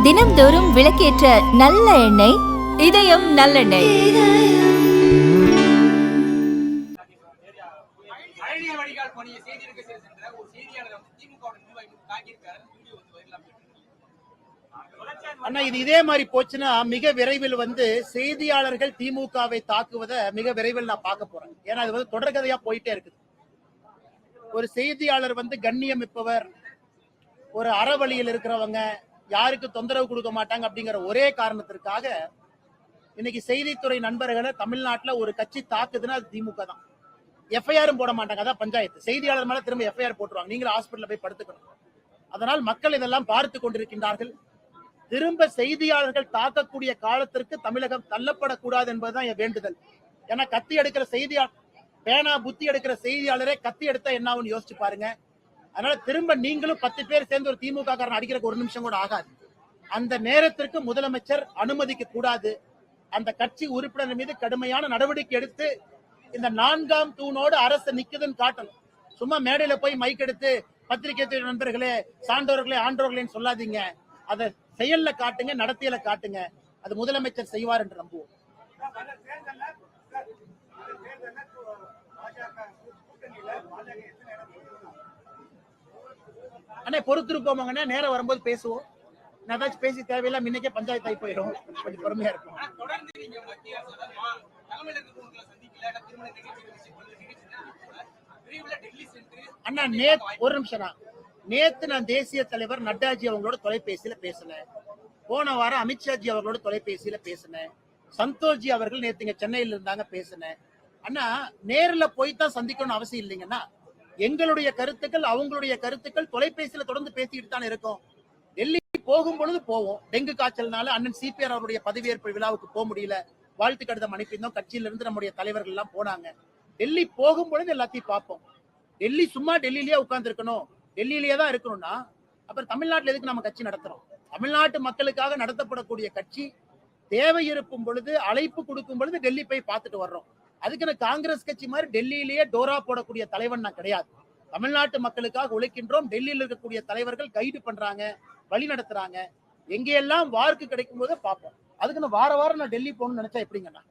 தினம்தோறும் விளக்கேற்ற நல்ல எண்ணெய் இதயம் நல்லெண்ணெய். அண்ணா, இது இதே மாதிரி போச்சுன்னா மிக விரைவில் செய்தியாளர்கள் திமுகவை தாக்குவதை மிக விரைவில் நான் பார்க்க போறேன். ஏன்னா அது தொடர்கதையா போயிட்டே இருக்குது. ஒரு செய்தியாளர் கண்ணியம் மிப்பவர், ஒரு அறவழியில் இருக்கிறவங்க, யாருக்கு தொந்தரவு கொடுக்க மாட்டாங்க அப்படிங்கிற ஒரே காரணத்திற்காக இன்னைக்கு செய்தித்துறை நண்பர்களை தமிழ்நாட்டுல ஒரு கட்சி தாக்குதுன்னா அது திமுக தான். எஃப்ஐஆரும் போட மாட்டாங்க, அதான் பஞ்சாயத்து. செய்தியாளர் மேல திரும்ப எஃப்ஐஆர் போட்டுருவாங்க, நீங்களும் ஹாஸ்பிட்டல்ல போய் படுத்துக்கணும். அதனால் மக்கள் இதெல்லாம் பார்த்து கொண்டிருக்கின்றார்கள். திரும்ப செய்தியாளர்கள் தாக்கக்கூடிய காலத்திற்கு தமிழகம் தள்ளப்படக்கூடாது என்பதுதான் என் வேண்டுதல். ஏன்னா கத்தி எடுக்கிற செய்தியாளர், பேனா புத்தி எடுக்கிற செய்தியாளரே கத்தி எடுத்தா என்ன ஆகும்னு யோசிச்சு பாருங்க. அதனால திரும்ப நீங்களும் 10 பேர் சேர்ந்து ஒரு திமுக காரன் அடிக்கிறதுக்கு ஒரு நிமிஷம் கூட ஆகாது. அந்த நேரத்திற்கு முதலமைச்சர் அனுமதிக்க கூடாது. அந்த கட்சி உறுப்பினர் மீது கடுமையான நடவடிக்கை எடுத்து இந்த 4ஆம் தூணோடு அரசு நிக்குதுன்னு காட்டணும். சும்மா மேடையில போய் மைக் எடுத்து பத்திரிகை நண்பர்களே, சான்றோர்களே, ஆன்றோர்களேன்னு சொல்லாதீங்க. அதை செயல்ல காட்டுங்க, நடத்தியல காட்டுங்க. அது முதலமைச்சர் செய்வார் என்று நம்புவோம். அண்ணே பொறுத்திருப்போமாங்கண்ணே, நேரம் வரும்போது பேசுவோம். நான் ஏதாச்சும் பேசி தேவையில்லை, முன்னக்கே பஞ்சாயத்து ஆகி போயிடும். கொஞ்சம் பொறுமையா இருக்கும். அண்ணா ஒரு நிமிஷம், நேத்து நான் தேசிய தலைவர் நட்டாஜி அவங்களோட தொலைபேசியில பேசினேன். போன வாரம் அமித்ஷாஜி அவர்களோட தொலைபேசியில பேசினேன். சந்தோஷ்ஜி அவர்கள் நேத்து இங்க சென்னையில இருந்தாங்க, பேசினேன். அண்ணா நேர்ல போய்தான் சந்திக்கணும்னு அவசியம் இல்லைங்கன்னா, எங்களுடைய கருத்துக்கள் அவங்களுடைய கருத்துக்கள் தொலைபேசியில தொடர்ந்து பேசிட்டு தான் இருக்கோம். டெல்லி போகும் பொழுது போவோம். டெங்கு காய்ச்சல்னால அண்ணன் சிபிஆர் அவருடைய பதவியேற்பு விழாவுக்கு போக முடியல, வாழ்த்து கடிதம் அனுப்பியிருந்தோம். கட்சியில இருந்து நம்முடைய தலைவர்கள் எல்லாம் போனாங்க. டெல்லி போகும் பொழுது எல்லாத்தையும் பார்ப்போம். டெல்லி சும்மா டெல்லியிலேயே உட்கார்ந்து இருக்கணும், டெல்லியிலேயே தான் இருக்கணும்னா அப்புறம் தமிழ்நாட்டில் எதுக்கு நம்ம கட்சி நடத்துறோம்? தமிழ்நாட்டு மக்களுக்காக நடத்தப்படக்கூடிய கட்சி தேவை இருக்கும் பொழுது, அழைப்பு கொடுக்கும் பொழுது டெல்லி போய் பார்த்துட்டு வர்றோம். அதுக்கு காங்கிரஸ் கட்சி மாதிரி டெல்லியிலேயே டோரா போடக்கூடிய தலைவன் நான் கிடையாது. தமிழ்நாட்டு மக்களுக்காக உழைக்கின்றோம். டெல்லியில் இருக்கக்கூடிய தலைவர்கள் கைடு பண்றாங்க, வழி நடத்துறாங்க. எங்கெல்லாம் வார்க்கு கிடைக்கும் போது பார்ப்போம். அதுக்கு வார வாரம் நான் டெல்லி போகணும்னு நினைச்சா எப்படிங்கண்ணா?